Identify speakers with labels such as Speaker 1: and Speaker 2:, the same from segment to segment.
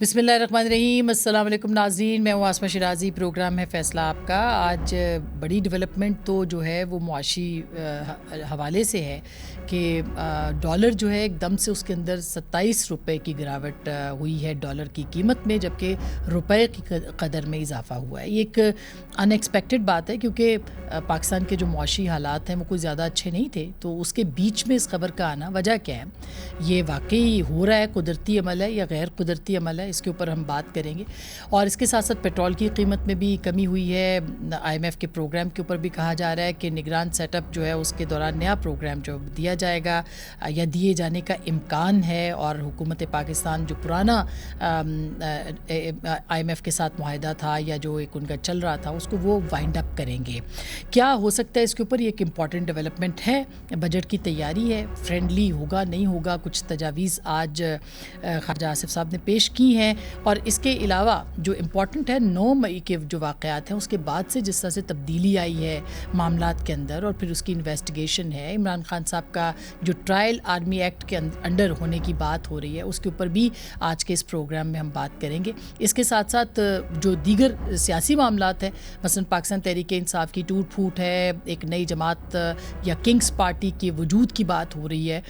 Speaker 1: بسم اللہ الرحمن الرحیم. السلام علیکم ناظرین, میں ہوں آسمہ شیرازی. پروگرام ہے فیصلہ آپ کا. آج بڑی ڈیولپمنٹ تو جو ہے وہ معاشی حوالے سے ہے کہ ڈالر جو ہے ایک دم سے اس کے اندر 27 روپے کی گراوٹ ہوئی ہے ڈالر کی قیمت میں, جبکہ روپے کی قدر میں اضافہ ہوا ہے. یہ ایک ان ایکسپیکٹڈ بات ہے کیونکہ پاکستان کے جو معاشی حالات ہیں وہ کوئی زیادہ اچھے نہیں تھے, تو اس کے بیچ میں اس خبر کا آنا وجہ کیا ہے؟ یہ واقعی ہو رہا ہے قدرتی عمل ہے یا غیر قدرتی عمل ہے؟ اس کے اوپر ہم بات کریں گے. اور اس کے ساتھ ساتھ پیٹرول کی قیمت میں بھی کمی ہوئی ہے. آئی ایم ایف کے پروگرام کے اوپر بھی کہا جا رہا ہے کہ نگران سیٹ اپ جو ہے اس کے دوران نیا پروگرام جو دیا جائے گا یا دیے جانے کا امکان ہے, اور حکومت پاکستان جو پرانا آئی ایم ایف کے ساتھ معاہدہ تھا یا جو ایک ان کا چل رہا تھا اس کو وہ وائنڈ اپ کریں گے. کیا ہو سکتا ہے اس کے اوپر؟ یہ ایک امپورٹنٹ ڈیولپمنٹ ہے. بجٹ کی تیاری ہے, فرینڈلی ہوگا نہیں ہوگا, کچھ تجاویز آج خواجہ آصف صاحب نے پیش کی ہیں. اور اس کے علاوہ جو امپورٹنٹ ہے 9 مئی کے جو واقعات ہیں اس کے بعد سے جس طرح سے تبدیلی آئی ہے معاملات کے اندر, اور پھر اس کی انویسٹیگیشن ہے, عمران خان صاحب کا جو ٹرائل آرمی ایکٹ کے انڈر ہونے کی بات ہو رہی ہے, اس کے اوپر بھی آج کے اس پروگرام میں ہم بات کریں گے. اس کے ساتھ ساتھ جو دیگر سیاسی معاملات ہیں, مثلا پاکستان تحریک انصاف کی ٹوٹ پھوٹ ہے, ایک نئی جماعت یا کنگز پارٹی کے وجود کی بات ہو رہی ہے,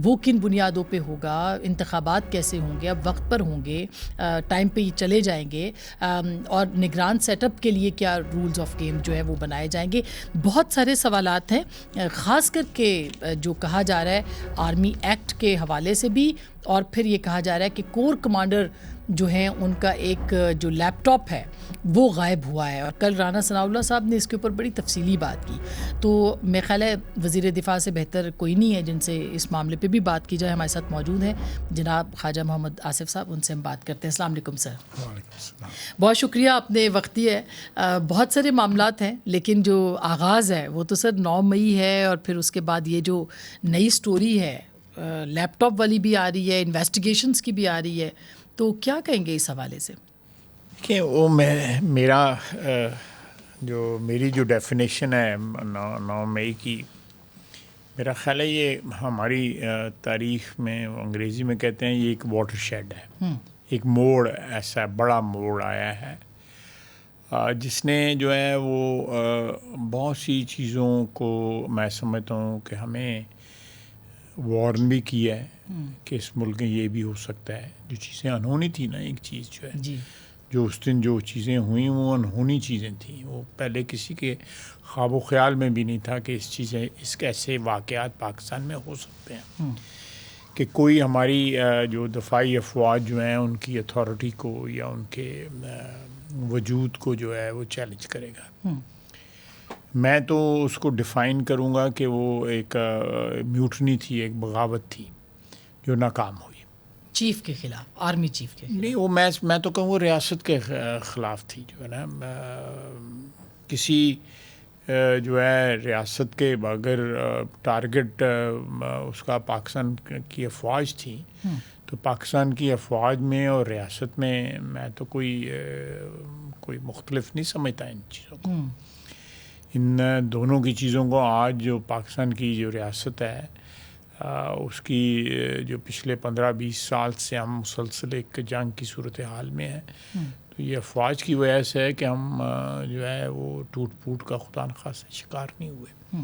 Speaker 1: وہ کن بنیادوں پہ ہوگا, انتخابات کیسے ہوں گے, اب وقت پر ہوں گے, ٹائم پہ یہ چلے جائیں گے, اور نگران سیٹ اپ کے لیے کیا رولز آف گیم جو ہے وہ بنائے جائیں گے. بہت سارے سوالات ہیں, خاص کر کے جو کہا جا رہا ہے آرمی ایکٹ کے حوالے سے بھی, اور پھر یہ کہا جا رہا ہے کہ کور کمانڈر جو ہیں ان کا ایک جو لیپ ٹاپ ہے وہ غائب ہوا ہے. اور کل رانا ثناء اللہ صاحب نے اس کے اوپر بڑی تفصیلی بات کی, تو میرا خیال ہے وزیر دفاع سے بہتر کوئی نہیں ہے جن سے اس معاملے پہ بھی بات کی جائے. ہمارے ساتھ موجود ہیں جناب خواجہ محمد آصف صاحب, ان سے ہم بات کرتے ہیں. السلام علیکم سر.
Speaker 2: وعلیکم السلام.
Speaker 1: بہت شکریہ, آپ نے وقت دیا ہے. بہت سارے معاملات ہیں لیکن جو آغاز ہے وہ تو سر 9 مئی ہے, اور پھر اس کے بعد یہ جو نئی سٹوری ہے لیپ ٹاپ والی بھی آ رہی ہے, انویسٹیگیشنز کی بھی آ رہی ہے, تو کیا کہیں گے اس حوالے سے؟
Speaker 2: کہ وہ میری جو ڈیفینیشن ہے 9 مئی کی, میرا خیال ہے یہ ہماری تاریخ میں انگریزی میں کہتے ہیں یہ ایک واٹر شیڈ ہے, ایک موڑ, ایسا بڑا موڑ آیا ہے جس نے جو ہے وہ بہت سی چیزوں کو میں سمجھتا ہوں کہ ہمیں وارن بھی کیا ہے کہ اس ملک میں یہ بھی ہو سکتا ہے. جو چیزیں انہونی تھی نا, ایک چیز جو ہے جو اس دن جو چیزیں ہوئیں وہ انہونی چیزیں تھیں, وہ پہلے کسی کے خواب و خیال میں بھی نہیں تھا کہ اس ایسے واقعات پاکستان میں ہو سکتے ہیں, کہ کوئی ہماری جو دفاعی افواج جو ہیں ان کی اتھارٹی کو یا ان کے وجود کو جو ہے وہ چیلنج کرے گا. میں تو اس کو ڈیفائن کروں گا کہ وہ ایک میوٹنی تھی, ایک بغاوت تھی جو ناکام ہوئی
Speaker 1: چیف کے خلاف, آرمی چیف کے خلاف.
Speaker 2: نہیں, وہ میں تو کہوں وہ ریاست کے خلاف تھی, جو ہے نا کسی جو ہے ریاست کے اگر ٹارگٹ اس کا پاکستان کی افواج تھی, تو پاکستان کی افواج میں اور ریاست میں تو کوئی مختلف نہیں سمجھتا ان چیزوں کو. ان دونوں کی چیزوں کو آج جو پاکستان کی جو ریاست ہے اس کی جو پچھلے 15-20 سال سے ہم مسلسل ایک جنگ کی صورتحال میں ہیں, تو یہ افواج کی وجہ سے ہے کہ ہم جو ہے وہ ٹوٹ پھوٹ کا خدا نخواستہ شکار نہیں ہوئے.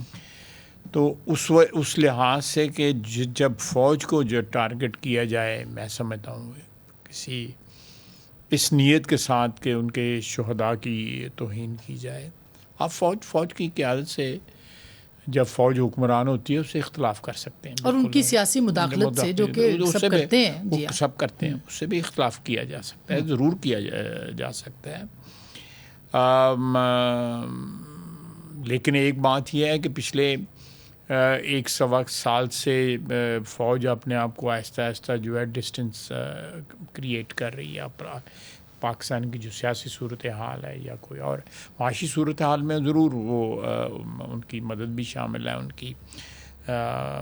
Speaker 2: تو اس لحاظ سے کہ جب فوج کو جو ٹارگٹ کیا جائے, میں سمجھتا ہوں کسی اس نیت کے ساتھ کہ ان کے شہداء کی توہین کی جائے. آپ فوج کی قیادت سے جب فوج حکمران ہوتی ہے اس سے اختلاف کر سکتے ہیں,
Speaker 1: اور ان کی سیاسی مداخلت سے جو کہ سب کرتے ہیں,
Speaker 2: سب کرتے ہیں, اس سے بھی اختلاف کیا جا سکتا ہے, ضرور کیا جا سکتا ہے. لیکن ایک بات یہ ہے کہ پچھلے 1 سال سے فوج اپنے آپ کو آہستہ آہستہ جو ہے ڈسٹینس کریٹ کر رہی ہے. پاکستان کی جو سیاسی صورتحال ہے یا کوئی اور معاشی صورتحال میں ضرور وہ ان کی مدد بھی شامل ہے, ان کی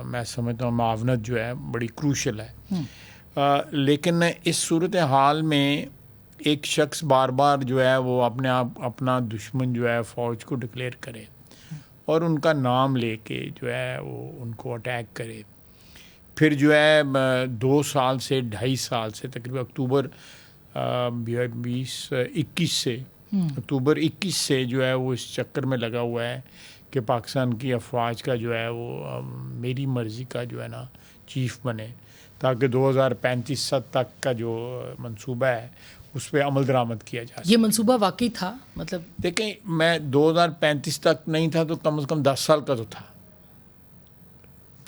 Speaker 2: میں سمجھتا ہوں معاونت جو ہے بڑی کروشل ہے. لیکن اس صورتحال میں ایک شخص بار بار جو ہے وہ اپنا دشمن جو ہے فوج کو ڈکلیئر کرے اور ان کا نام لے کے جو ہے وہ ان کو اٹیک کرے, پھر جو ہے 2 سال سے 2.5 سال سے تقریباً اکتوبر 21 سے اکتوبر 21 سے جو ہے وہ اس چکر میں لگا ہوا ہے کہ پاکستان کی افواج کا جو ہے وہ میری مرضی کا جو ہے نا چیف بنے، تاکہ 2035 تک کا جو منصوبہ ہے اس پہ عمل درآمد کیا جا سکے۔
Speaker 1: یہ منصوبہ واقعی تھا؟ مطلب
Speaker 2: دیکھیں، میں 2035 تک نہیں تھا تو کم از کم 10 سال کا تو تھا،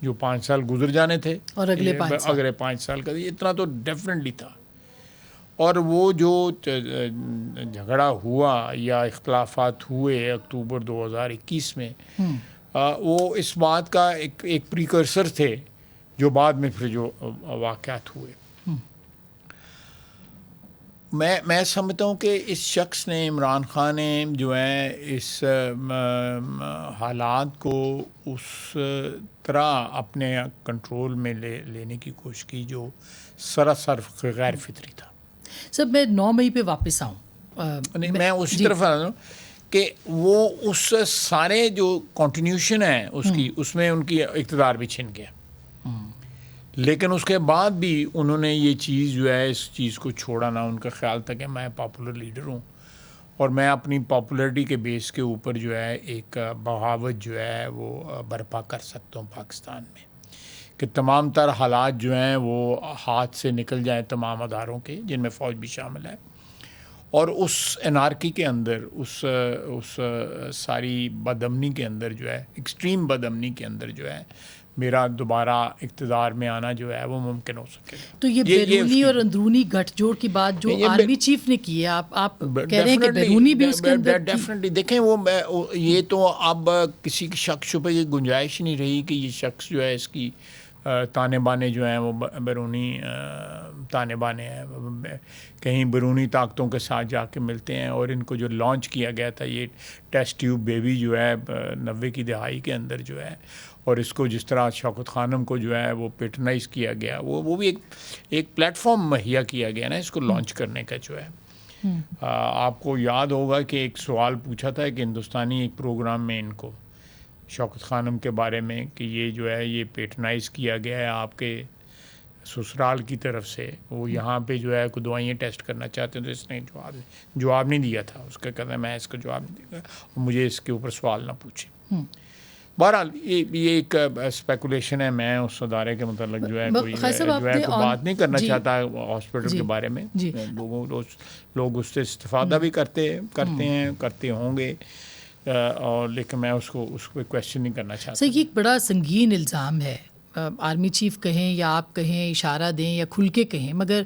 Speaker 2: جو 5 سال گزر جانے تھے
Speaker 1: اور اگلے
Speaker 2: 5 سال کا اتنا تو ڈیفینیٹلی تھا۔ اور وہ جو جھگڑا ہوا یا اختلافات ہوئے اکتوبر 2021 میں، وہ اس بات کا ایک پریکرسر تھے جو بعد میں پھر جو واقعات ہوئے۔ میں سمجھتا ہوں کہ اس شخص نے، عمران خان نے جو ہے اس حالات کو اس طرح اپنے کنٹرول میں لینے کی کوشش کی جو سراسر غیر فطری تھا۔
Speaker 1: سب میں 9 مئی پہ واپس آؤں،
Speaker 2: نہیں، میں اسی طرف آ رہا ہوں کہ وہ اس سارے جو کنٹینیوشن ہے اس کی، اس میں ان کی اقتدار بھی چھن گیا، لیکن اس کے بعد بھی انہوں نے یہ چیز جو ہے اس چیز کو چھوڑا نہ۔ ان کا خیال تھا کہ میں پاپولر لیڈر ہوں اور میں اپنی پاپولرٹی کے بیس کے اوپر جو ہے ایک بغاوت جو ہے وہ برپا کر سکتا ہوں پاکستان میں، کہ تمام تر حالات جو ہیں وہ ہاتھ سے نکل جائیں تمام اداروں کے، جن میں فوج بھی شامل ہے، اور اس انارکی کے اندر، اس ساری بدامنی کے اندر جو ہے، ایکسٹریم بدامنی کے اندر جو ہے میرا دوبارہ اقتدار میں آنا جو ہے وہ ممکن ہو سکے گا۔
Speaker 1: تو یہ بیرونی اور اندرونی گٹھ جوڑ کی بات جو آرمی چیف نے کی ہے، آپ کہہ رہے ہیں کہ بیرونی بھی اس کے اندر
Speaker 2: ڈیفینیٹلی دیکھیں، وہ یہ تو اب کسی کی شک شبہ کی گنجائش نہیں رہی کہ یہ شخص جو ہے اس کی تانے بانے جو ہیں وہ بیرونی تانے بانے ہیں، کہیں بیرونی طاقتوں کے ساتھ جا کے ملتے ہیں۔ اور ان کو جو لانچ کیا گیا تھا یہ ٹیسٹ ٹیوب بیبی جو ہے 90 کی دہائی کے اندر جو ہے، اور اس کو جس طرح شوکت خانم کو جو ہے وہ پیٹرنائز کیا گیا، وہ بھی ایک پلیٹ فارم مہیا کیا گیا نا اس کو لانچ کرنے کا جو ہے۔ آپ کو یاد ہوگا کہ ایک سوال پوچھا تھا کہ ہندوستانی ایک پروگرام میں ان کو شوکت خانم کے بارے میں کہ یہ جو ہے یہ پیٹرنائز کیا گیا ہے آپ کے سسرال کی طرف سے، وہ یہاں پہ جو ہے کوئی دوائیاں ٹیسٹ کرنا چاہتے ہیں، تو اس نے جواب نہیں دیا تھا۔ اس کا کہنا ہے میں اس کا جواب نہیں دوں گا اور مجھے اس کے اوپر سوال نہ پوچھیں۔ بہرحال یہ ایک اسپیکولیشن ہے، میں اس ادارے کے متعلق جو ہے کوئی بات نہیں کرنا چاہتا ہاسپٹل کے بارے میں۔ لوگ اس سے استفادہ بھی کرتے ہیں، کرتے ہوں گے، اور لیکن میں اس کو کویشچن نہیں کرنا چاہتا۔
Speaker 1: سر، یہ ایک بڑا سنگین الزام ہے، آرمی چیف کہیں یا آپ کہیں، اشارہ دیں یا کھل کے کہیں، مگر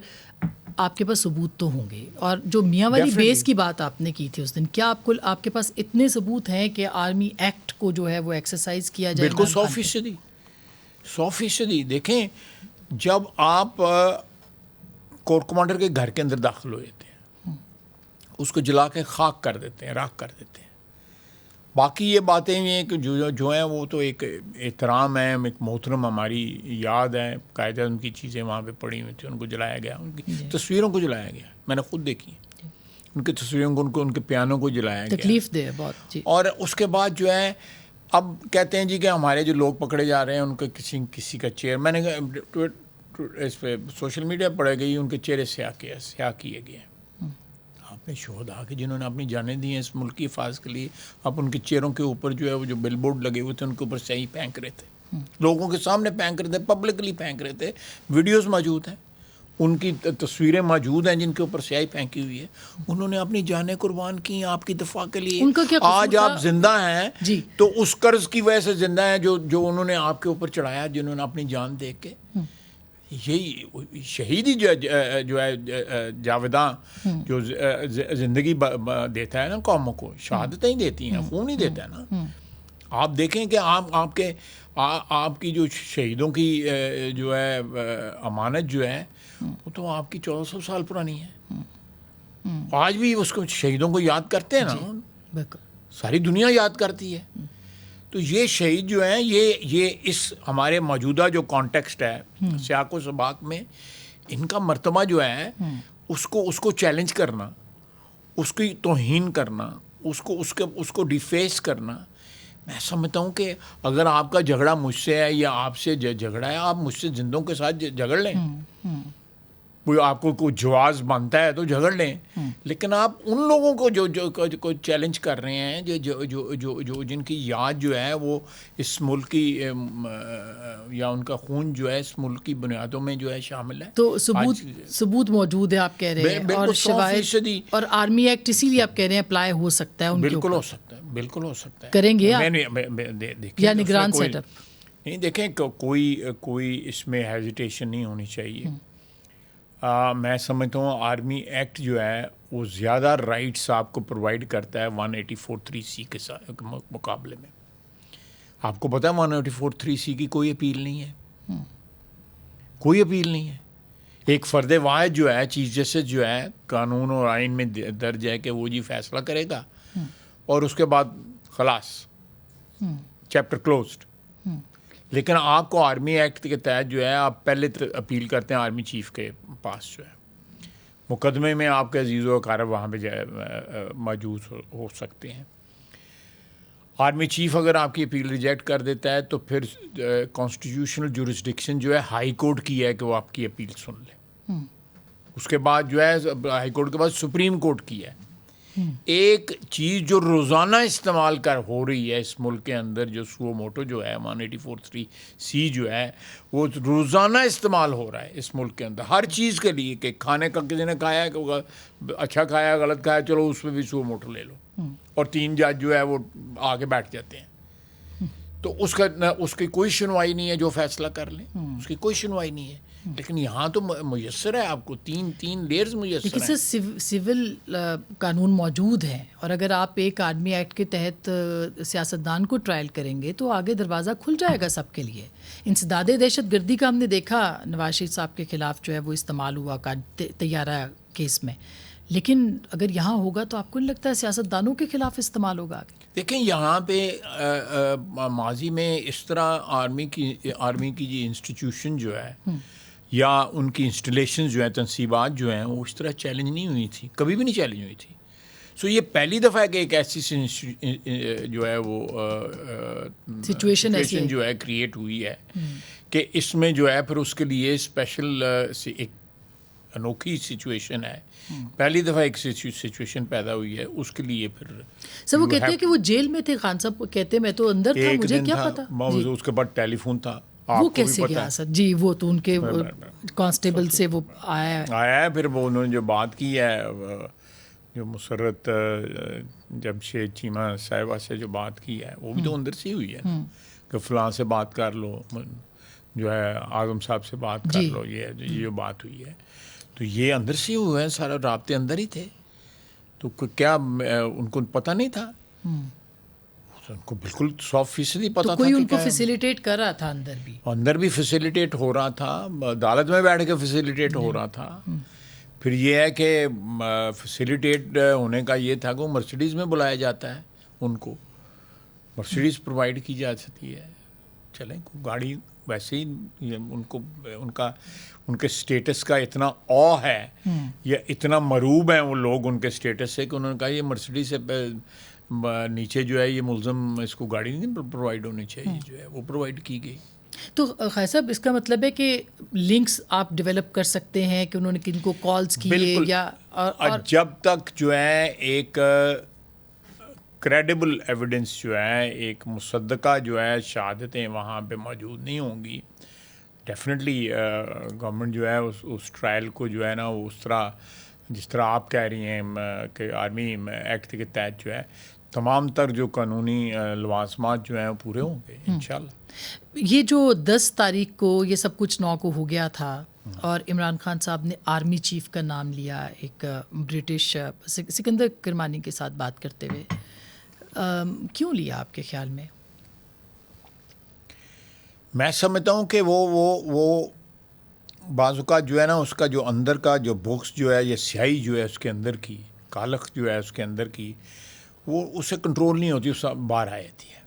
Speaker 1: آپ کے پاس ثبوت تو ہوں گے۔ اور جو میاں والی بیس کی بات آپ نے کی تھی اس دن، کیا آپ کے پاس اتنے ثبوت ہیں کہ آرمی ایکٹ کو جو ہے وہ ایکسرسائز کیا جائے؟
Speaker 2: بالکل 100%۔ دیکھیں، جب آپ کور کمانڈر کے گھر کے اندر داخل ہو جاتے ہیں، اس کو جلا کے خاک کر دیتے ہیں، راکھ کر دیتے ہیں، باقی یہ باتیں یہ ہیں کہ جو ہیں وہ تو ایک احترام ہے، ایک محترم ہماری یاد ہے، قائد اعظم کی چیزیں وہاں پہ پڑی ہوئی تھیں، ان کو جلایا گیا، ان کی تصویروں کو جلایا گیا، میں نے خود دیکھی، ان کی تصویروں کو، ان کے پیانوں کو جلایا گیا،
Speaker 1: تکلیف دہ بہت۔
Speaker 2: اور اس کے بعد جو ہے اب کہتے ہیں جی کہ ہمارے جو لوگ پکڑے جا رہے ہیں ان کا کسی کا چہرہ، میں نے اس پہ سوشل میڈیا پڑے گئی، ان کے چہرے سیاہ کیے گئے ہیں۔ آپ نے شہداء کے جنہوں نے اپنی جانیں دی ہیں اس ملک کی حفاظت کے لیے، آپ ان کے چہروں کے اوپر جو ہے وہ جو بل بورڈ لگے ہوئے تھے ان کے اوپر سیاہی پھینک رہے تھے، لوگوں کے سامنے پھینک رہے تھے، پبلکلی پھینک رہے تھے، ویڈیوز موجود ہیں، ان کی تصویریں موجود ہیں جن کے اوپر سیاہی پھینکی ہوئی ہے۔ انہوں نے اپنی جانیں قربان کی آپ کی دفاع کے لیے۔ آج آپ زندہ ہیں تو اس قرض کی وجہ سے زندہ ہیں جو انہوں نے آپ کے اوپر چڑھایا، جنہوں نے اپنی جان دے کے۔ یہی شہیدی جو ہے جاویداں جو زندگی دیتا ہے نا قوموں کو، شہادتیں ہی دیتی ہیں، خون ہی دیتا ہے نا۔ آپ دیکھیں کہ آپ کی جو شہیدوں کی جو ہے امانت جو ہے وہ تو آپ کی 1400 سال پرانی ہے۔ آج بھی اس کو شہیدوں کو یاد کرتے ہیں نا، ساری دنیا یاد کرتی ہے۔ تو یہ شہید جو ہیں یہ اس ہمارے موجودہ جو کانٹیکسٹ ہے سیاق و سباق میں، ان کا مرتبہ جو ہے اس کو چیلنج کرنا، اس کی توہین کرنا، اس کو ڈیفیس کرنا، میں سمجھتا ہوں کہ اگر آپ کا جھگڑا مجھ سے ہے یا آپ سے جھگڑا ہے، آپ مجھ سے زندوں کے ساتھ جھگڑ لیں، کوئی آپ کو کوئی جواز بنتا ہے تو جھگڑ لیں, لیکن آپ ان لوگوں کو جو چیلنج کر رہے ہیں, جو جن کی یاد جو ہے وہ اس ملک کی یا ان کا خون جو ہے اس ملک کی بنیادوں میں جو ہے شامل ہے.
Speaker 1: تو ثبوت موجود ہے آپ کہہ رہے ہیں, اور شواہد اور آرمی ایکٹ اسی لیے آپ کہہ رہے ہیں اپلائی ہو سکتا ہے ان کے اوپر.
Speaker 2: بالکل ہو سکتا ہے, بالکل ہو سکتا ہے.
Speaker 1: کریں گے یا نگران سیٹ اپ؟
Speaker 2: نہیں, دیکھیں کوئی اس میں ہیزیٹیشن نہیں ہونی چاہیے. میں سمجھتا ہوں آرمی ایکٹ جو ہے وہ زیادہ رائٹس آپ کو پرووائڈ کرتا ہے 184(3)C کے مقابلے میں. آپ کو پتہ ہے 184(3)C کی کوئی اپیل نہیں ہے, کوئی اپیل نہیں ہے. ایک فرد واحد جو ہے چیف جسٹس جو ہے قانون اور آئین میں درج ہے کہ وہ جی فیصلہ کرے گا اور اس کے بعد خلاص, چیپٹر کلوزڈ. لیکن آپ کو آرمی ایکٹ کے تحت جو ہے آپ پہلے اپیل کرتے ہیں آرمی چیف کے پاس, جو ہے مقدمے میں آپ کے عزیز و اقارب وہاں پہ موجود ہو سکتے ہیں. آرمی چیف اگر آپ کی اپیل ریجیکٹ کر دیتا ہے تو پھر کانسٹیٹیوشنل جورسڈکشن جو ہے ہائی کورٹ کی ہے کہ وہ آپ کی اپیل سن لے. اس کے بعد جو ہے ہائی کورٹ کے بعد سپریم کورٹ کی ہے. ایک چیز جو روزانہ استعمال ہو رہی ہے اس ملک کے اندر, جو سو موٹو جو ہے 184(3)C جو ہے وہ روزانہ استعمال ہو رہا ہے اس ملک کے اندر ہر چیز کے لیے, کہ کھانے کا کسی نے کھایا ہے کہ اچھا کھایا غلط کھایا, چلو اس پہ بھی سو موٹو لے لو, اور 3 جج جو ہے وہ آگے بیٹھ جاتے ہیں. تو اس کی کوئی سنوائی نہیں ہے, جو فیصلہ کر لیں اس کی کوئی سنوائی نہیں ہے. لیکن یہاں تو میسر ہے آپ کو تین لیئرز میسر ہیں.
Speaker 1: لیکن سول قانون موجود ہیں, اور اگر آپ ایک آرمی ایکٹ کے تحت سیاستدان کو ٹرائل کریں گے تو آگے دروازہ کھل جائے گا سب کے لیے. انسداد دہشت گردی کا ہم نے دیکھا نواز شریف صاحب کے خلاف جو ہے وہ استعمال ہوا طیارہ کیس میں, لیکن اگر یہاں ہوگا تو آپ کو نہیں لگتا ہے سیاستدانوں کے خلاف استعمال ہوگا آگے؟
Speaker 2: دیکھیں یہاں پہ ماضی میں اس طرح آرمی کی جو انسٹیٹیوشن جو ہے یا ان کی انسٹالیشن جو ہیں, تنصیبات جو ہیں, وہ اس طرح چیلنج نہیں ہوئی تھی, کبھی بھی نہیں چیلنج ہوئی تھی. سو یہ پہلی دفعہ ہے کہ ایک ایسی جو ہے وہ سچویشن جو ہے کریٹ ہوئی ہے کہ اس میں جو ہے پھر اس کے لیے اسپیشل ایک انوکھی سچویشن ہے, پہلی دفعہ ایک سچویشن پیدا ہوئی ہے, اس کے لیے پھر
Speaker 1: سر وہ کہتے ہیں کہ وہ جیل میں تھے, خان صاحب کہتے ہیں میں تو اندر تھا, مجھے کیا پتا.
Speaker 2: اس کے بعد ٹیلی فون تھا,
Speaker 1: وہ کیسے گیا سر؟ جی وہ تو ان کے کانسٹیبل سے وہ آیا
Speaker 2: ہے, پھر وہ انہوں نے جو بات کی ہے, جو مسرت جمشید چیمہ صاحبہ سے جو بات کی ہے وہ بھی تو اندر سے ہی ہوئی ہے کہ فلاں سے بات کر لو, جو ہے اعظم صاحب سے بات کر لو, یہ جو بات ہوئی ہے تو یہ اندر سے ہی ہوا ہے, سارا رابطے اندر ہی تھے. تو کیا ان کو پتہ نہیں تھا؟ ان کو بالکل 100% پتہ تھا.
Speaker 1: کوئی ان کو فیسیلیٹیٹ کر رہا تھا
Speaker 2: اندر بھی فیسیلیٹیٹ ہو رہا تھا, عدالت میں بیٹھ کے فیسیلیٹیٹ ہو رہا تھا. پھر یہ ہے کہ فیسیلیٹیٹ ہونے کا یہ تھا کہ وہ مرسیڈیز میں بلایا جاتا ہے, ان کو مرسیڈیز پرووائڈ کی جا سکتی ہے. چلیں گاڑی ویسے ہی ان کے سٹیٹس کا اتنا او ہے یا اتنا مروب ہیں وہ لوگ ان کے سٹیٹس سے کہ انہوں نے کہا یہ مرسیڈیز سے نیچے جو ہے یہ ملزم اس کو گاڑی نہیں پرووائڈ ہونی چاہیے, جو ہے وہ پرووائڈ کی گئی.
Speaker 1: تو خیر صاحب اس کا مطلب ہے کہ لنکس آپ ڈیولپ کر سکتے ہیں کہ انہوں نے کن کو کالز کیے یا اور
Speaker 2: جب تک جو ہے ایک کریڈیبل ایویڈنس جو ہے, ایک مصدقہ جو ہے شہادتیں وہاں پہ موجود نہیں ہوں گی, ڈیفینیٹلی گورنمنٹ جو ہے اس ٹرائل کو جو ہے نا وہ اس طرح جس طرح آپ کہہ رہی ہیں کہ آرمی ایکٹ کے تحت جو ہے تمام تر جو قانونی لوازمات جو ہیں وہ پورے ہوں گے انشاءاللہ.
Speaker 1: یہ جو 10 تاریخ کو یہ سب کچھ 9 کو ہو گیا تھا اور عمران خان صاحب نے آرمی چیف کا نام لیا ایک برٹش سکندر کرمانی کے ساتھ بات کرتے ہوئے, کیوں لیا آپ کے خیال میں؟
Speaker 2: میں سمجھتا ہوں کہ وہ بعض اوقات جو ہے نا اس کا جو اندر کا جو بکس جو ہے یا سیاہی جو ہے اس کے اندر کی کالخ جو ہے اس کے اندر کی وہ اسے کنٹرول نہیں ہوتی, اس باہر آ جاتی ہے.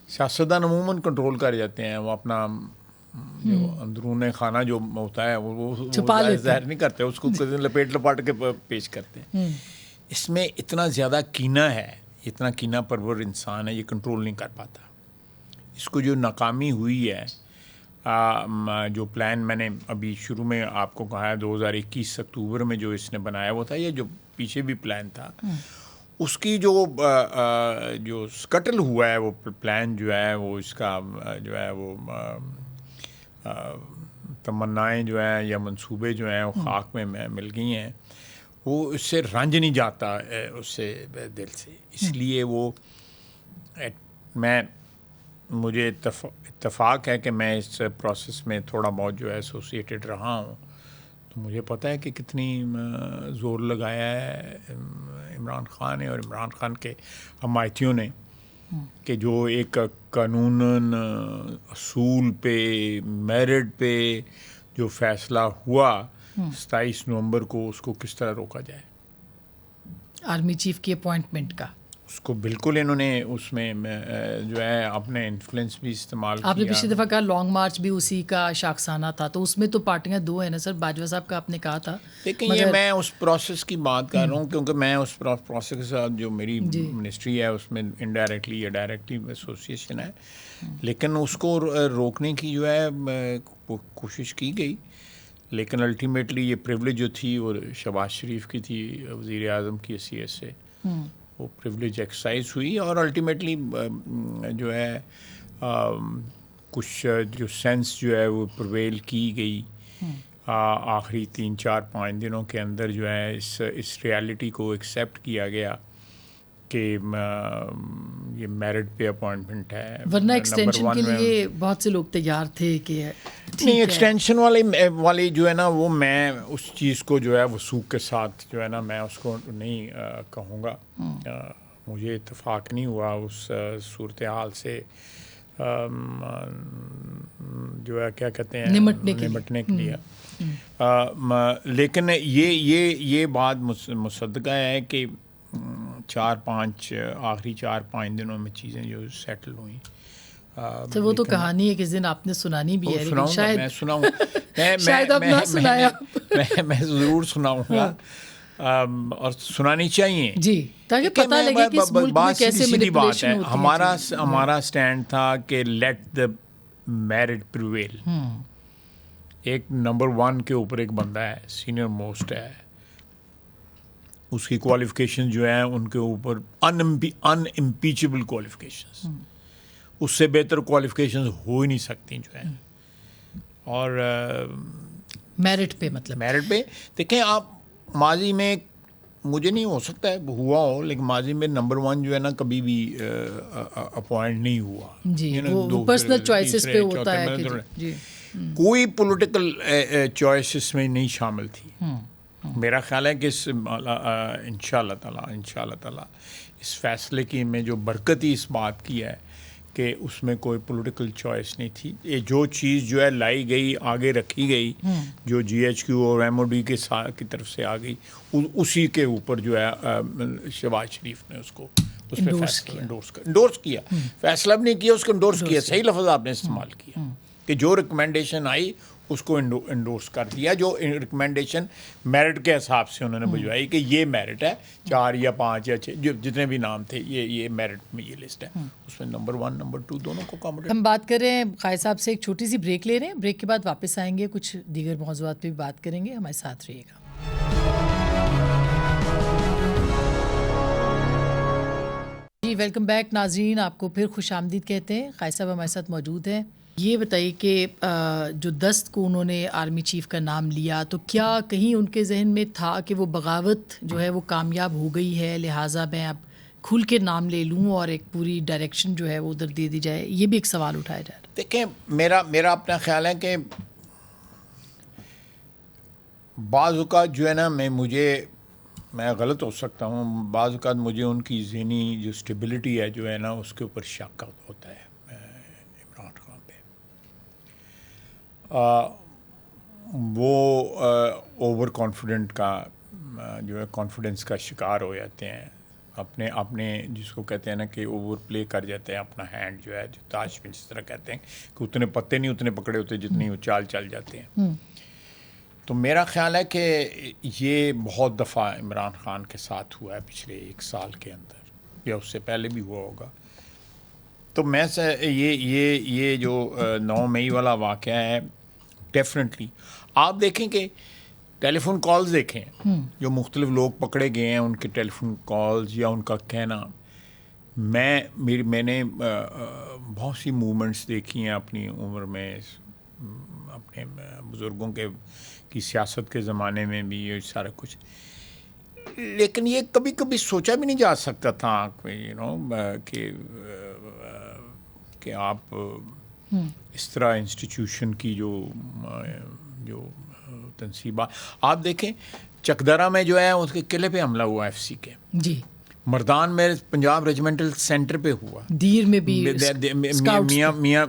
Speaker 2: سیاستدان عموماً کنٹرول کر جاتے ہیں, وہ اپنا جو اندرون خانہ جو ہوتا ہے وہ ظاہر نہیں کرتے, اس کو لپاٹ کے پیش کرتے ہیں. اس میں اتنا زیادہ کینہ ہے, اتنا کینہ پرور انسان ہے, یہ کنٹرول نہیں کر پاتا. اس کو جو ناکامی ہوئی ہے جو پلان میں نے ابھی شروع میں آپ کو کہا ہے 2021 اکتوبر میں جو اس نے بنایا وہ تھا، یہ جو پیچھے بھی پلان تھا اس کی جو سکٹل ہوا ہے وہ پلان جو ہے وہ اس کا جو ہے وہ تمنائیں جو ہیں یا منصوبے جو ہیں وہ خاک میں مل گئی ہیں، وہ اس سے رنج نہیں جاتا اس سے دل سے. اس لیے وہ مجھے اتفاق ہے کہ میں اس پروسیس میں تھوڑا بہت جو ہے ایسوسیٹڈ رہا ہوں، تو مجھے پتہ ہے کہ کتنی زور لگایا ہے عمران خان نے اور عمران خان کے حمایتیوں نے کہ جو ایک قانوناً اصول پہ میرٹ پہ جو فیصلہ ہوا 27 نومبر کو، اس کو کس طرح روکا جائے.
Speaker 1: آرمی چیف کی اپوائنٹمنٹ کا
Speaker 2: اس کو بالکل انہوں نے اس میں جو ہے اپنے انفلوئنس بھی استعمال کیا.
Speaker 1: آپ نے پچھلی دفعہ کہا لانگ مارچ بھی اسی کا شاخسانہ تھا، تو اس میں تو پارٹیاں دو ہیں نا سر. باجوہ صاحب کا آپ نے کہا تھا.
Speaker 2: لیکن یہ میں اس پروسیس کی بات کر رہا ہوں کیونکہ میں اس پروسیس کے ساتھ جو میری منسٹری ہے اس میں انڈائریکٹلی یا ڈائریکٹلی ایسوسیشن ہے، لیکن اس کو روکنے کی جو ہے کوشش کی گئی، لیکن الٹیمیٹلی یہ پریولیج جو تھی وہ شہباز شریف کی تھی وزیر اعظم کی حیثیت سے، وہ پریولیج ایکسرسائز ہوئی اور الٹیمیٹلی جو ہے کچھ جو سینس جو ہے وہ پرویل کی گئی آخری 3-4-5 دنوں کے اندر جو ہے اس ریالٹی کو ایکسیپٹ کیا گیا کہ یہ میرٹ پہ اپوائنٹمنٹ ہے.
Speaker 1: ورنہ ایکسٹینشن کے لیے بہت سے لوگ تیار تھے کہ
Speaker 2: نہیں، ایکسٹینشن والی جو ہے نا وہ میں اس چیز کو جو ہے وثوق کے ساتھ جو ہے نا میں اس کو نہیں کہوں گا. مجھے اتفاق نہیں ہوا اس صورتحال سے جو ہے کیا کہتے ہیں نمٹنے کے لیے. لیکن یہ بات مصدقہ ہے کہ 4-5 دنوں میں چیزیں جو سیٹل ہوئیں.
Speaker 1: تو وہ تو کہانی ہے کس دن آپ نے سنانی بھی ہے، لیکن شاید
Speaker 2: میں سناؤں
Speaker 1: شاید آپ نہ سنایا.
Speaker 2: میں ضرور سناؤں گا اور سنانی چاہیے
Speaker 1: جی، تاکہ پتہ لگے کہ اس ملک میں کیسے مینیپولیشن ہوتی ہے.
Speaker 2: ہمارا سٹینڈ تھا کہ لیٹ دا میرٹ پریویل. ایک نمبر 1 کے اوپر ایک بندہ ہے، سینئر موسٹ ہے، اس کی کوالیفیکیشن جو ہیں ان کے اوپر ان امپیچبل کوالیفیکیشنز، اس سے بہتر کوالیفیکیشنز ہو ہی نہیں سکتی جو ہیں. اور
Speaker 1: میرٹ پہ مطلب
Speaker 2: میرٹ پہ دیکھیں آپ، ماضی میں مجھے نہیں ہو سکتا ہے ہوا ہو، لیکن ماضی میں نمبر 1 جو ہے نا کبھی بھی اپوائنٹ نہیں ہوا.
Speaker 1: جی، وہ پرسنل چوائسز پہ ہوتا ہے کہ جی
Speaker 2: کوئی پولیٹیکل چوائس اس میں نہیں شامل تھی. میرا خیال ہے کہ انشاءاللہ تعالیٰ اس فیصلے کی میں جو برکت ہی اس بات کی ہے کہ اس میں کوئی پولیٹیکل چوائس نہیں تھی. یہ جو چیز جو ہے لائی گئی، آگے رکھی گئی، جو GHQ اور MOD کی طرف سے آ گئی، اسی کے اوپر جو ہے شہباز شریف نے اس کو اس پہ انڈورس کیا. فیصلہ بھی نہیں کیا، اس کو انڈورس کیا. صحیح لفظ آپ نے استعمال کیا کہ جو ریکمنڈیشن آئی اس کو انڈورس کر دیا، جو ریکمنڈیشن میرٹ کے حساب سے انہوں نے بھجوائی کہ یہ میرٹ ہے، 4 یا 5 یا 6 جو جتنے بھی نام تھے، یہ میرٹ میں یہ لسٹ ہے. اس میں نمبر 1 نمبر 2 دونوں کو اکاموڈیٹ.
Speaker 1: ہم بات کر رہے ہیں قائد صاحب سے، ایک چھوٹی سی بریک لے رہے ہیں. بریک کے بعد واپس آئیں گے، کچھ دیگر موضوعات پہ بھی بات کریں گے. ہمارے ساتھ رہیے گا. جی ویلکم بیک ناظرین، آپ کو پھر خوش آمدید کہتے ہیں. قائد صاحب ہمارے ساتھ موجود ہیں. یہ بتائیے کہ جو دست کو انہوں نے آرمی چیف کا نام لیا، تو کیا کہیں ان کے ذہن میں تھا کہ وہ بغاوت جو ہے وہ کامیاب ہو گئی ہے، لہٰذا میں اب کھل کے نام لے لوں اور ایک پوری ڈائریکشن جو ہے وہ ادھر دے دی جائے؟ یہ بھی ایک سوال اٹھایا جا رہا ہے.
Speaker 2: دیکھیں میرا اپنا خیال ہے کہ بعض اوقات جو ہے نا میں غلط ہو سکتا ہوں، بعض اوقات مجھے ان کی ذہنی جو اسٹیبلٹی ہے جو ہے نا اس کے اوپر شک ہوتا ہے. عمران خان پہ وہ اوور کانفیڈنٹ کا جو ہے کانفیڈنس کا شکار ہو جاتے ہیں، اپنے جس کو کہتے ہیں نا کہ اوور پلے کر جاتے ہیں اپنا ہینڈ جو ہے، جو تاش میں جس طرح کہتے ہیں کہ اتنے پتے نہیں اتنے پکڑے ہوتے جتنی وہ چال چل جاتے ہیں. تو میرا خیال ہے کہ یہ بہت دفعہ عمران خان کے ساتھ ہوا ہے پچھلے 1 سال کے اندر، یا اس سے پہلے بھی ہوا ہوگا، تو میں یہ جو 9 مئی والا واقعہ ہے ڈیفینیٹلی آپ دیکھیں کہ ٹیلی فون کالز دیکھیں جو مختلف لوگ پکڑے گئے ہیں ان کے ٹیلی فون کالز یا ان کا کہنا. میں نے بہت سی موومنٹس دیکھی ہیں اپنی عمر میں, اپنے بزرگوں کی سیاست کے زمانے میں بھی یہ سارا کچھ, لیکن یہ کبھی کبھی سوچا بھی نہیں جا سکتا تھا کہ آپ اس طرح انسٹیٹیوشن کی جو تنصیبات آپ دیکھیں. چکدرا میں جو ہے اس کے قلعے پہ حملہ ہوا ایف سی کے,
Speaker 1: جی
Speaker 2: مردان میں پنجاب ریجیمنٹل سینٹر پہ ہوا,
Speaker 1: دیر میں بھی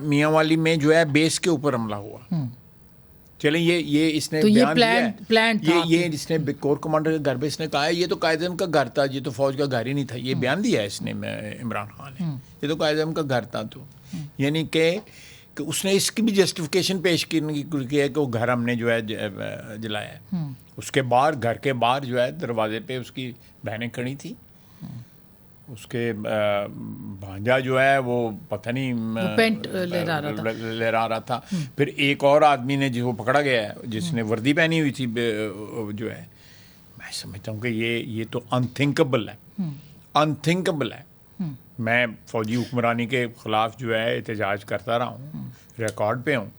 Speaker 2: میاں والی میں جو ہے بیس کے اوپر حملہ ہوا. چلیں یہ اس نے بیان دیا, یہ اس نے کور کمانڈر کے گھر پہ اس نے کہا ہے یہ تو قائد اعظم کا گھر تھا, یہ تو فوج کا گھر ہی نہیں تھا. یہ بیان دیا ہے اس نے عمران خان نے, یہ تو قائد اعظم کا گھر تھا. تو یعنی کہ اس نے اس کی بھی جسٹیفیکیشن پیش کی ہے کہ وہ گھر ہم نے جو ہے جلایا ہے. اس کے باہر گھر کے باہر جو ہے دروازے پہ اس کی بہنیں کھڑی تھی, اس کے بھانجا جو ہے وہ پتہ نہیں
Speaker 1: پینٹ
Speaker 2: لہرا رہا تھا. پھر ایک اور آدمی نے جو پکڑا گیا ہے جس نے وردی پہنی ہوئی تھی جو ہے, میں سمجھتا ہوں کہ یہ تو انتھنکیبل ہے. میں فوجی حکمرانی کے خلاف جو ہے احتجاج کرتا رہا ہوں, ریکارڈ پہ ہوں,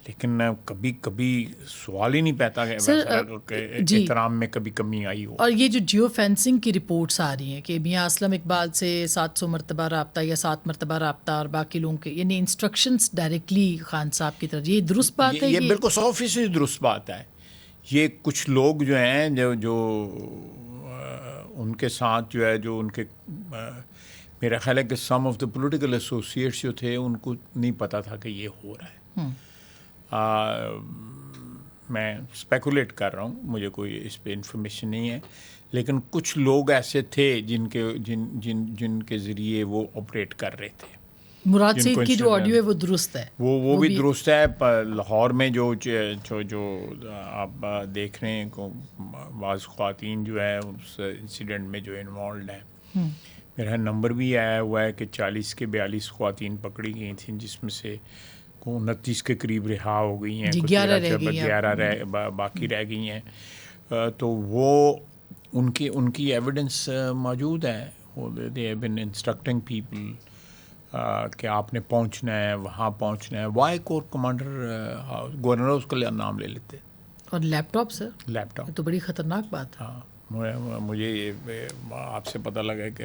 Speaker 2: لیکن کبھی کبھی سوال ہی نہیں پیدا کہ احترام میں کبھی کمی آئی ہو.
Speaker 1: اور یہ جو جیو فینسنگ کی رپورٹس آ رہی ہیں کہ میاں اسلم اقبال سے 700 مرتبہ رابطہ یا 7 مرتبہ رابطہ اور باقی لوگوں کے یعنی انسٹرکشنز ڈائریکٹلی خان صاحب کی طرف, یہ درست بات ہے؟
Speaker 2: یہ بالکل 100% درست بات ہے. یہ کچھ لوگ جو ہیں جو ان کے ساتھ جو ہے جو ان کے میرا خیال ہے کہ سم آف دا پولیٹیکل ایسوسیٹس جو تھے ان کو نہیں پتہ تھا کہ یہ ہو رہا ہے. میں اسپیکولیٹ کر رہا ہوں, مجھے کوئی اس پہ انفارمیشن نہیں ہے, لیکن کچھ لوگ ایسے تھے جن کے ذریعے وہ آپریٹ کر رہے تھے.
Speaker 1: مراد سعید کی جو آڈیو ہے وہ درست ہے,
Speaker 2: وہ بھی درست ہے. لاہور میں جو آپ دیکھ رہے ہیں بعض خواتین جو ہے اس انسیڈنٹ میں جو انوالوڈ ہیں, میرا نمبر بھی آیا ہوا ہے کہ 40 کے 42 خواتین پکڑی گئی تھیں, جس میں سے 29 کے قریب رہا ہو گئی ہیں, 11 باقی رہ گئی ہیں. تو وہ ان کی ایویڈنس موجود ہے. دے ہیو بین انسٹرکٹنگ پیپل کہ آپ نے پہنچنا ہے, وہاں پہنچنا ہے. وائی کور کمانڈر گورنر اس کا نام لے لیتے.
Speaker 1: اور لیپ ٹاپ سر,
Speaker 2: لیپ ٹاپ
Speaker 1: تو بڑی خطرناک بات ہے.
Speaker 2: ہاں, مجھے آپ سے پتہ لگا کہ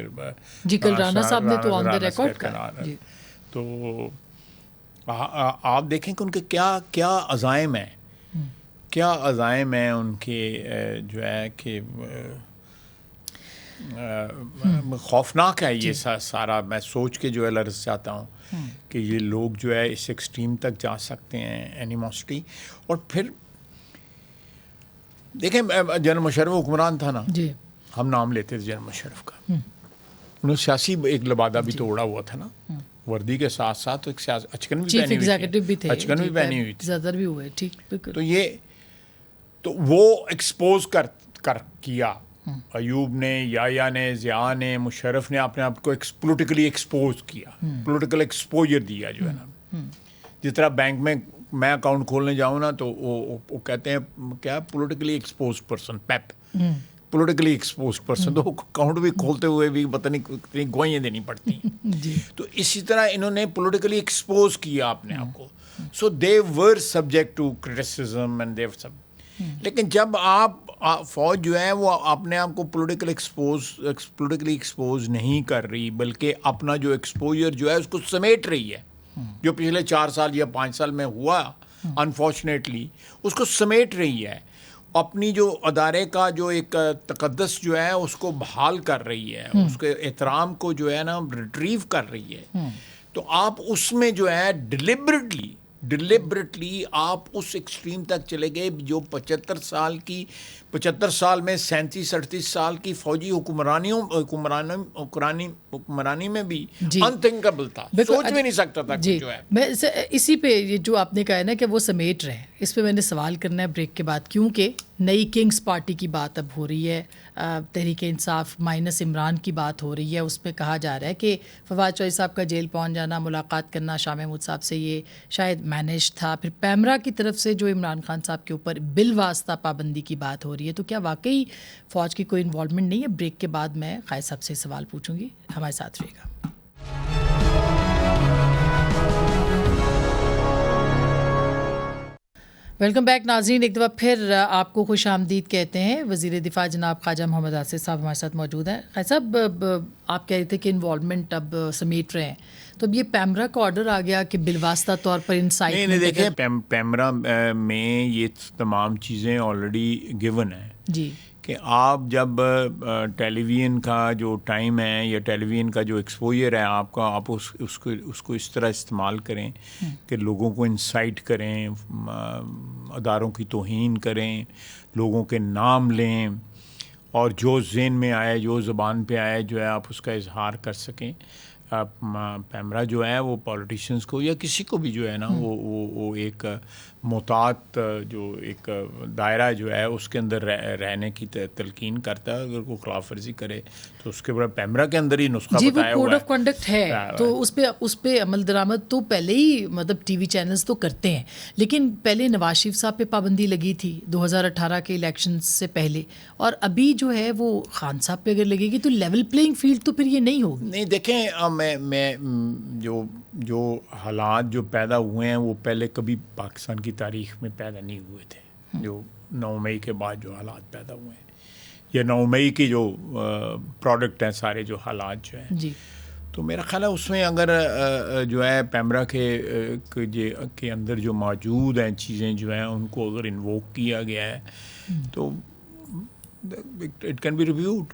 Speaker 1: جی کل رانا صاحب نے تو آن دا ریکارڈ کہا.
Speaker 2: تو آپ دیکھیں کہ ان کے کیا عزائم ہیں ان کے جو ہے کہ خوفناک ہے یہ سارا. میں سوچ کے جو ہے لرز جاتا ہوں کہ یہ لوگ جو ہے اس ایکسٹریم تک جا سکتے ہیں, اینیموسٹی. اور پھر دیکھیں جنرل مشرف حکمران تھا نا,
Speaker 1: جی
Speaker 2: ہم نام لیتے تھے جنرل مشرف کا, انہوں سیاسی ایک لبادہ بھی توڑا ہوا تھا نا, وردی کے ساتھ ساتھ ایک اچکن بھی پہنی ہوئی تھی,
Speaker 1: زیادہ بھی ہوئے. ٹھیک,
Speaker 2: تو وہ ایکسپوز کر کیا ایوب نے, یا نے, ضیاء نے, مشرف نے اپنے آپ کو پولیٹیکلی ایکسپوز کیا, پولیٹیکل ایکسپوجر دیا جو ہے نا. جس طرح بینک میں اکاؤنٹ کھولنے جاؤں نا تو وہ کہتے ہیں کیا politically exposed person, PEP, politically exposed person. تو اکاؤنٹ بھی کھولتے ہوئے بھی پتہ نہیں کتنی گوئیاں دینی پڑتی ہیں. تو اسی طرح انہوں نے پولیٹیکلی ایکسپوز کیا اپنے آپ کو. سو دے ور سبجیکٹ ٹو کرٹیسزم اینڈ دیو سب. لیکن جب آپ فوج جو ہے وہ اپنے آپ کو پولیٹیکلی ایکسپوز نہیں کر رہی, بلکہ اپنا جو ایکسپوجر جو ہے اس کو سمیٹ رہی ہے, جو پچھلے 4 سال یا 5 سال میں ہوا انفارچونیٹلی, اس کو سمیٹ رہی ہے, اپنی جو ادارے کا جو ایک تقدس جو ہے اس کو بحال کر رہی ہے, اس کے احترام کو جو ہے نا ریٹریو کر رہی ہے. تو آپ اس میں جو ہے ڈیلیبریٹلی آپ اس ایکسٹریم تک چلے گئے جو 75 سال میں 37-38 سال کی فوجی حکمرانی میں بھی انتھنکیبل تھا, سوچ بھی نہیں سکتا تھا. جو ہے
Speaker 1: میں اسی پہ یہ جو آپ نے کہا ہے نا کہ وہ سمیٹ رہے ہیں, اس پہ میں نے سوال کرنا ہے بریک کے بعد, کیونکہ نئی کنگز پارٹی کی بات اب ہو رہی ہے, تحریک انصاف مائنس عمران کی بات ہو رہی ہے. اس پہ کہا جا رہا ہے کہ فواد چوہدری صاحب کا جیل پہنچ جانا, ملاقات کرنا شاہ محمود صاحب سے, یہ شاید مینیج تھا. پھر پیمرا کی طرف سے جو عمران خان صاحب کے اوپر بالواسطہ پابندی کی بات ہو رہی ہے, تو کیا واقعی فوج کی کوئی انوالومنٹ نہیں ہے؟ بریک کے بعد میں قائد صاحب سے سوال پوچھوں گی, ہمارے ساتھ رہے گا. ویلکم بیک ناظرین, ایک دفعہ پھر آپ کو خوش آمدید کہتے ہیں. وزیر دفاع جناب خواجہ محمد آصف صاحب ہمارے ساتھ موجود ہیں. خواجہ صاحب, آپ کہہ رہے تھے کہ انوالومنٹ اب سمیٹ رہے ہیں, تو اب یہ پیمرا کا آرڈر آ گیا کہ بالواسطہ طور پر انسائٹ
Speaker 2: نہیں دیکھیں, پیمرا میں یہ تمام چیزیں آلریڈی گیون ہیں
Speaker 1: جی,
Speaker 2: کہ آپ جب ٹیلی ویژن کا جو ٹائم ہے یا ٹیلی ویژن کا جو ایکسپوجر ہے آپ کا, آپ اس کو اس طرح استعمال کریں کہ لوگوں کو انسائٹ کریں, اداروں کی توہین کریں, لوگوں کے نام لیں, اور جو ذہن میں آئے, جو زبان پہ آئے جو ہے آپ اس کا اظہار کر سکیں. پیمرا جو ہے وہ پولیٹیشنز کو یا کسی کو بھی جو ہے نا وہ ایک محتاط جو ایک دائرہ جو ہے اس کے اندر رہنے کی تلقین کرتا ہے. اگر کوئی خلاف ورزی کرے تو اس کے بعد پیمرا کے اندر ہی نسخہ بتایا ہوا ہے.
Speaker 1: کوڈ آف کنڈکٹ ہے, تو اس پہ عمل درآمد تو پہلے ہی مطلب ٹی وی چینلز تو کرتے ہیں, لیکن پہلے نواز شریف صاحب پہ پابندی لگی تھی 2018 کے الیکشن سے پہلے, اور ابھی جو ہے وہ خان صاحب پہ اگر لگے گی تو لیول پلینگ فیلڈ تو پھر یہ نہیں ہوگی.
Speaker 2: نہیں دیکھیں, میں جو حالات جو پیدا ہوئے ہیں وہ پہلے کبھی پاکستان کی تاریخ میں پیدا نہیں ہوئے تھے. جو 9 مئی کے بعد جو حالات پیدا ہوئے ہیں, یا 9 مئی کے جو پروڈکٹ ہیں سارے جو حالات جو ہیں
Speaker 1: جی,
Speaker 2: تو میرا خیال ہے اس میں اگر جو ہے پیمرا کے اندر جو موجود ہیں چیزیں جو ہیں ان کو اگر انووک کیا گیا ہے تو اٹ کین بی ریویوڈ.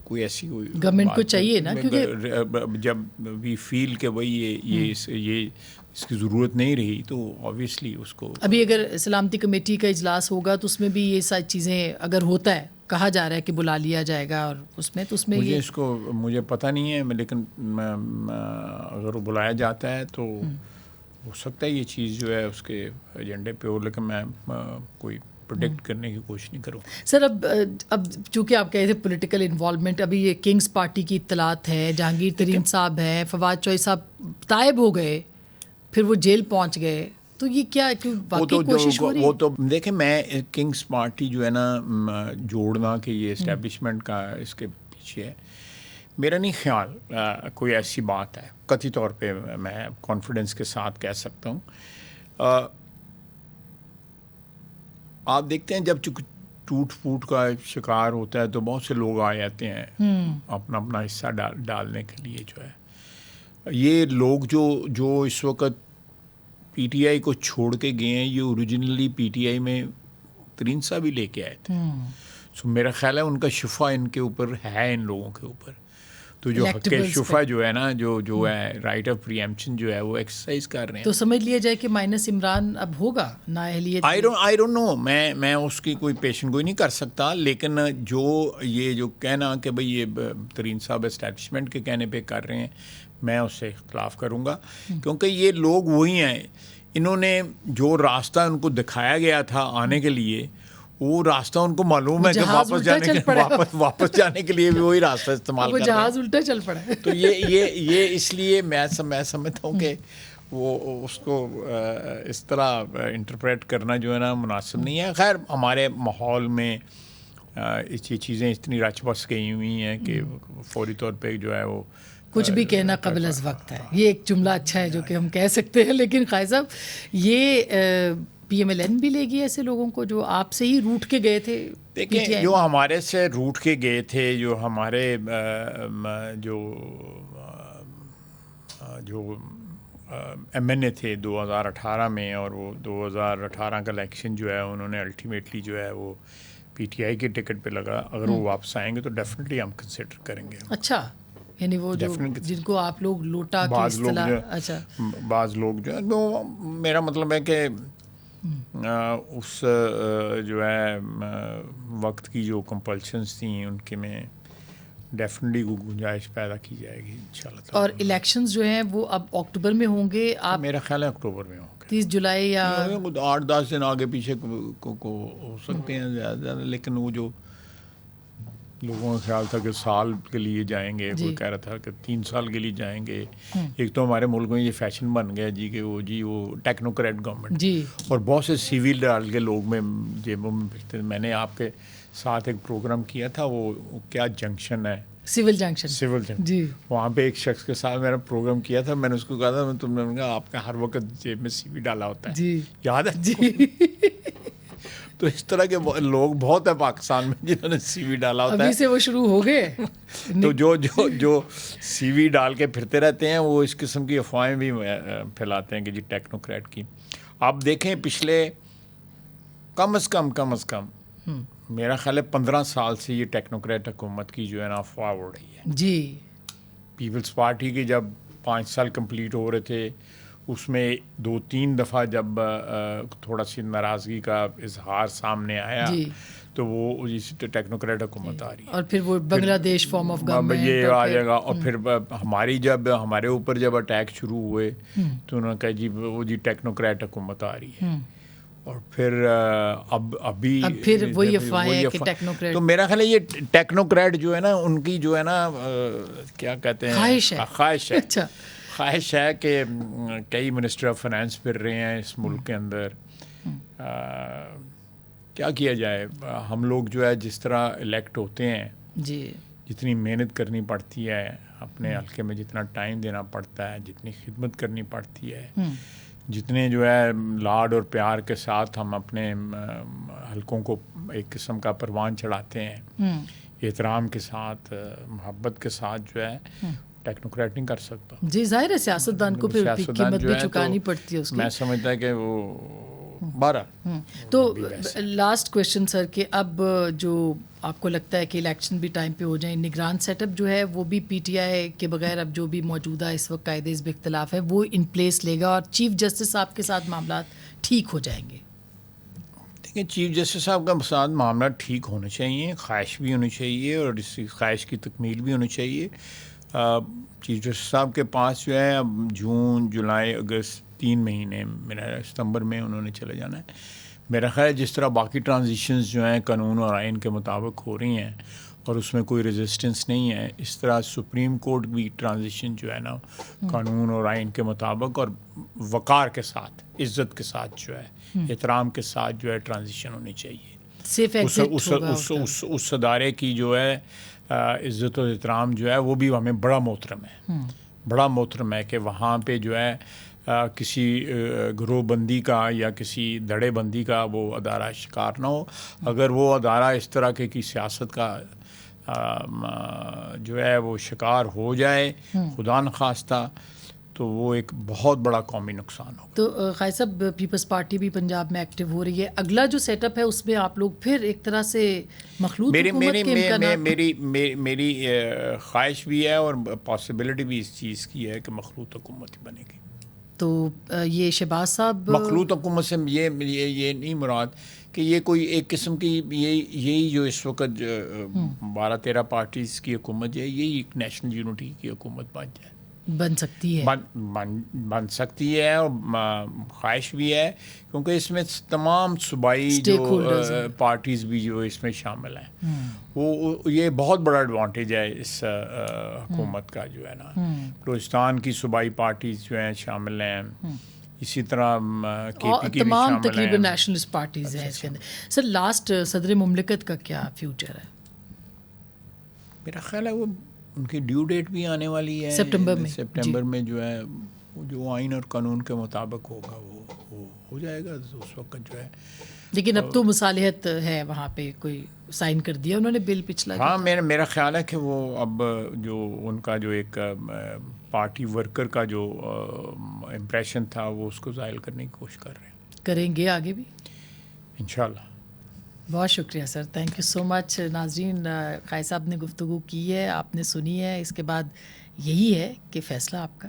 Speaker 2: کوئی ایسی
Speaker 1: گورنمنٹ کو چاہیے نا, کیونکہ
Speaker 2: جب وی فیل کہ بھائی یہ اس کی ضرورت نہیں رہی تو آبویسلی اس کو.
Speaker 1: ابھی اگر سلامتی کمیٹی کا اجلاس ہوگا تو اس میں بھی یہ ساری چیزیں اگر ہوتا ہے, کہا جا رہا ہے کہ بلا لیا جائے گا, اور اس میں
Speaker 2: مجھے پتہ نہیں ہے, لیکن اگر وہ بلایا جاتا ہے تو ہو سکتا ہے یہ چیز جو ہے اس کے ایجنڈے پہ ہو, لیکن میں کوئی پروٹیکٹ کرنے کی کوشش نہیں کروں.
Speaker 1: سر, اب چونکہ آپ کہہ رہے تھے پولیٹیکل انوالومنٹ, ابھی یہ کنگز پارٹی کی اطلاعات ہے, جہانگیر ترین صاحب ہیں, فواد چوہدری صاحب تائب ہو گئے, پھر وہ جیل پہنچ گئے, تو یہ کیا واقعی کوشش ہو رہی ہے؟
Speaker 2: وہ تو دیکھیں, میں کنگز پارٹی جو ہے نا جوڑنا کہ یہ اسٹیبلشمنٹ کا اس کے پیچھے ہے, میرا نہیں خیال کوئی ایسی بات ہے. قطعی طور پہ میں کانفیڈنس کے ساتھ کہہ سکتا ہوں. آپ دیکھتے ہیں جب ٹوٹ پھوٹ کا شکار ہوتا ہے تو بہت سے لوگ آ جاتے ہیں اپنا حصہ ڈالنے کے لیے. جو ہے یہ لوگ جو اس وقت پی ٹی آئی کو چھوڑ کے گئے ہیں, یہ اوریجنلی پی ٹی آئی میں ترین صاحب بھی لے کے آئے تھے. سو میرا خیال ہے ان کا شفا ان کے اوپر ہے, ان لوگوں کے اوپر. تو جو حق شفا جو ہے نا, جو ہے رائٹ آف پری ایمپشن جو ہے وہ ایکسرسائز کر رہے ہیں.
Speaker 1: تو سمجھ لیا جائے کہ مائنس عمران اب ہوگا نااہلیت.
Speaker 2: آئی ڈونٹ نو, میں اس کی کوئی پیشن گوئی نہیں کر سکتا, لیکن جو کہنا کہ بھئی یہ ترین صاحب اسٹیبلشمنٹ کے کہنے پہ کر رہے ہیں, میں اس سے اختلاف کروں گا, کیونکہ یہ لوگ وہی ہیں. انہوں نے جو راستہ ان کو دکھایا گیا تھا آنے کے لیے, وہ راستہ ان کو معلوم ہے کہ واپس جانے کے لیے بھی وہی راستہ استعمال کر رہے ہیں.
Speaker 1: جہاز الٹا چل پڑا ہے.
Speaker 2: تو یہ اس لیے میں سمجھتا ہوں کہ وہ اس کو اس طرح انٹرپریٹ کرنا جو ہے نا مناسب نہیں ہے. خیر, ہمارے ماحول میں یہ چیزیں اتنی رچ بس گئی ہوئی ہیں کہ فوری طور پہ جو ہے وہ
Speaker 1: کچھ بھی کہنا قبل از وقت ہے. یہ ایک جملہ اچھا ہے جو کہ ہم کہہ سکتے ہیں, لیکن قائد صاحب یہ پی ایم ایل این بھی لے گی ایسے لوگوں کو جو آپ سے ہی روٹ کے گئے تھے.
Speaker 2: دیکھیں, جو ہمارے سے روٹ کے گئے تھے, جو ہمارے جو ایم این اے تھے 2018 میں, اور وہ 2018 کا الیکشن جو ہے انہوں نے الٹیمیٹلی جو ہے وہ پی ٹی آئی کے ٹکٹ پہ لگا. اگر وہ واپس آئیں گے تو ڈیفینیٹلی ہم کنسیڈر کریں گے.
Speaker 1: اچھا, یعنی وہ جن کو آپ لوگ لوٹا کی اصطلاح. اچھا,
Speaker 2: بعض لوگ جو ہے, میرا مطلب ہے کہ اس جو ہے وقت کی جو کمپلشنز تھیں ان کے میں ڈیفینیٹلی گنجائش پیدا کی جائے گی انشاءاللہ تعالی.
Speaker 1: اور الیکشنز جو ہیں وہ اب اکتوبر میں ہوں گے. آپ
Speaker 2: میرا خیال ہے اکتوبر میں ہوں گے,
Speaker 1: 30 جولائی یا
Speaker 2: 8-10 دن آگے پیچھے کو ہو سکتے ہیں زیادہ, لیکن وہ جو لوگوں کا خیال تھا کہ سال کے لیے جائیں گے, کوئی کہہ رہا تھا کہ 3 سال کے لیے جائیں گے. ایک تو ہمارے ملک میں یہ فیشن بن گیا جی کہ وہ ٹیکنوکریٹ گورنمنٹ
Speaker 1: جی,
Speaker 2: اور بہت سے سیویل ڈال کے لوگ میں جیبوں میں پھرتے. میں نے آپ کے ساتھ ایک پروگرام کیا تھا, وہ کیا جنکشن ہے,
Speaker 1: سول جنکشن
Speaker 2: جی, وہاں پہ ایک شخص کے ساتھ میرا پروگرام کیا تھا. میں نے اس کو کہا تھا تم نے کہا آپ کا ہر وقت جیب میں سی وی ڈالا ہوتا ہے
Speaker 1: جی,
Speaker 2: یاد ہے
Speaker 1: جی.
Speaker 2: تو اس طرح کے لوگ بہت ہیں پاکستان میں جنہوں نے سی وی ڈالا ہوتا ہے.
Speaker 1: ابھی سے وہ شروع ہو گئے.
Speaker 2: تو جو سی وی ڈال کے پھرتے رہتے ہیں وہ اس قسم کی افواہیں بھی پھیلاتے ہیں کہ جی ٹیکنوکریٹ کی. آپ دیکھیں پچھلے کم از کم میرا خیال ہے 15 سال سے یہ ٹیکنوکریٹ حکومت کی جو ہے نا افواہ اڑ رہی ہے
Speaker 1: جی.
Speaker 2: پیپلز پارٹی کی جب 5 سال کمپلیٹ ہو رہے تھے, اس میں 2-3 دفعہ جب تھوڑا سی ناراضگی کا اظہار سامنے آیا تو وہ ٹیکنوکریٹ حکومت آ رہی ہے,
Speaker 1: اور پھر وہ بنگلہ دیش فارم آف گورنمنٹ
Speaker 2: یہ آ جائے گا. اور پھر ہمارے اوپر جب اٹیک شروع ہوئے تو انہوں نے کہا جی وہ جی ٹیکنوکریٹ حکومت آ رہی ہے. اور پھر ابھی
Speaker 1: پھر وہی افواہیں کہ ٹیکنوکریٹ.
Speaker 2: تو میرا خیال ہے یہ ٹیکنوکریٹ جو ہے نا ان کی جو ہے نا کیا کہتے ہیں خواہش ہے کہ کئی منسٹر آف فائنانس پھر رہے ہیں اس ملک کے اندر. کیا کیا جائے, ہم لوگ جو ہے جس طرح الیکٹ ہوتے ہیں
Speaker 1: جی,
Speaker 2: جتنی محنت کرنی پڑتی ہے, اپنے حلقے میں جتنا ٹائم دینا پڑتا ہے, جتنی خدمت کرنی پڑتی ہے, جتنے جو ہے لاڈ اور پیار کے ساتھ ہم اپنے حلقوں کو ایک قسم کا پروان چڑھاتے ہیں, احترام کے ساتھ, محبت کے ساتھ, جو ہے ٹیکنوکریٹ نہیں کر سکتا.
Speaker 1: جی ظاہر ہے سیاستدان کو پھر قیمت بھی چکانی پڑتی ہے اس کی.
Speaker 2: میں سمجھتا ہے کہ وہ 12.
Speaker 1: تو لاسٹ کویشچن سر کہ اب جو آپ کو لگتا ہے کہ الیکشن بھی ٹائم پہ ہو جائیں, نگران سیٹ اپ جو ہے وہ بھی پی ٹی آئی کے بغیر اب جو بھی موجودہ اس وقت قائد حزب اختلاف ہے وہ ان پلیس لے گا اور چیف جسٹس صاحب کے ساتھ معاملات ٹھیک ہو جائیں گے؟
Speaker 2: دیکھیں چیف جسٹس صاحب کا ساتھ معاملات ٹھیک ہونے چاہیے, خواہش بھی ہونی چاہیے اور اس خواہش کی تکمیل بھی ہونی چاہیے. چیف جسٹس صاحب کے پاس جو ہے اب جون, جولائی, اگست 3 مہینے, میرا ستمبر میں انہوں نے چلے جانا ہے. میرا خیال ہے جس طرح باقی ٹرانزیشنز جو ہیں قانون اور آئین کے مطابق ہو رہی ہیں اور اس میں کوئی ریزسٹنس نہیں ہے, اس طرح سپریم کورٹ بھی ٹرانزیشن جو ہے نا قانون اور آئین کے مطابق اور وقار کے ساتھ, عزت کے ساتھ, جو ہے احترام کے ساتھ جو ہے ٹرانزیشن ہونی چاہیے. اس ادارے کی جو ہے عزت و احترام جو ہے وہ بھی ہمیں بڑا محترم ہے کہ وہاں پہ جو ہے کسی گروہ بندی کا یا کسی دڑے بندی کا وہ ادارہ شکار نہ ہو. اگر وہ ادارہ اس طرح کی سیاست کا جو ہے وہ شکار ہو جائے خدا نخواستہ تو وہ ایک بہت بڑا قومی نقصان ہوگا.
Speaker 1: تو قائد صاحب پیپلز پارٹی بھی پنجاب میں ایکٹیو ہو رہی ہے, اگلا جو سیٹ اپ ہے اس میں آپ لوگ پھر ایک طرح سے مخلوط حکومت کے امکانات.
Speaker 2: میری خواہش بھی ہے اور پاسبلٹی بھی اس چیز کی ہے کہ مخلوط حکومت ہی بنے گی.
Speaker 1: تو یہ شہباز صاحب
Speaker 2: مخلوط حکومت سے یہ نہیں مراد کہ یہ کوئی ایک قسم کی یہی جو اس وقت 12-13 پارٹیز کی حکومت ہے, یہی ایک نیشنل یونٹی کی حکومت
Speaker 1: بن سکتی ہے,
Speaker 2: بن سکتی ہے. اور خواہش بھی ہے کیونکہ اس میں تمام صوبائی جو پارٹیز بھی جو اس میں شامل ہیں, وہ یہ بہت بڑا ایڈوانٹیج ہے اس حکومت کا جو ہے نا. بلوچستان کی صوبائی پارٹیز جو ہیں شامل ہیں, اسی طرح کے پی کی بھی
Speaker 1: تمام
Speaker 2: شامل ہیں,
Speaker 1: تقریباً نیشنلسٹ پارٹیز ہیں اس کے اندر. سر لاسٹ صدر مملکت کا کیا فیوچر ہے؟
Speaker 2: میرا خیال ہے وہ ان کی ڈیو ڈیٹ بھی آنے والی ہے سپٹمبر میں جو ہے جو آئین اور قانون کے مطابق ہوگا وہ ہو جائے گا اس وقت جو ہے.
Speaker 1: لیکن اب تو مصالحت ہے وہاں پہ, کوئی سائن کر دیا انہوں نے بل پچھلا.
Speaker 2: ہاں میرا خیال ہے کہ وہ اب جو ان کا جو ایک پارٹی ورکر کا جو امپریشن تھا وہ اس کو زائل کرنے کی کوشش کر رہے ہیں.
Speaker 1: کریں گے آگے بھی
Speaker 2: انشاءاللہ.
Speaker 1: بہت شکریہ سر, تھینک یو سو مچ. ناظرین, قائد صاحب نے گفتگو کی ہے, آپ نے سنی ہے, اس کے بعد یہی ہے کہ فیصلہ آپ کا.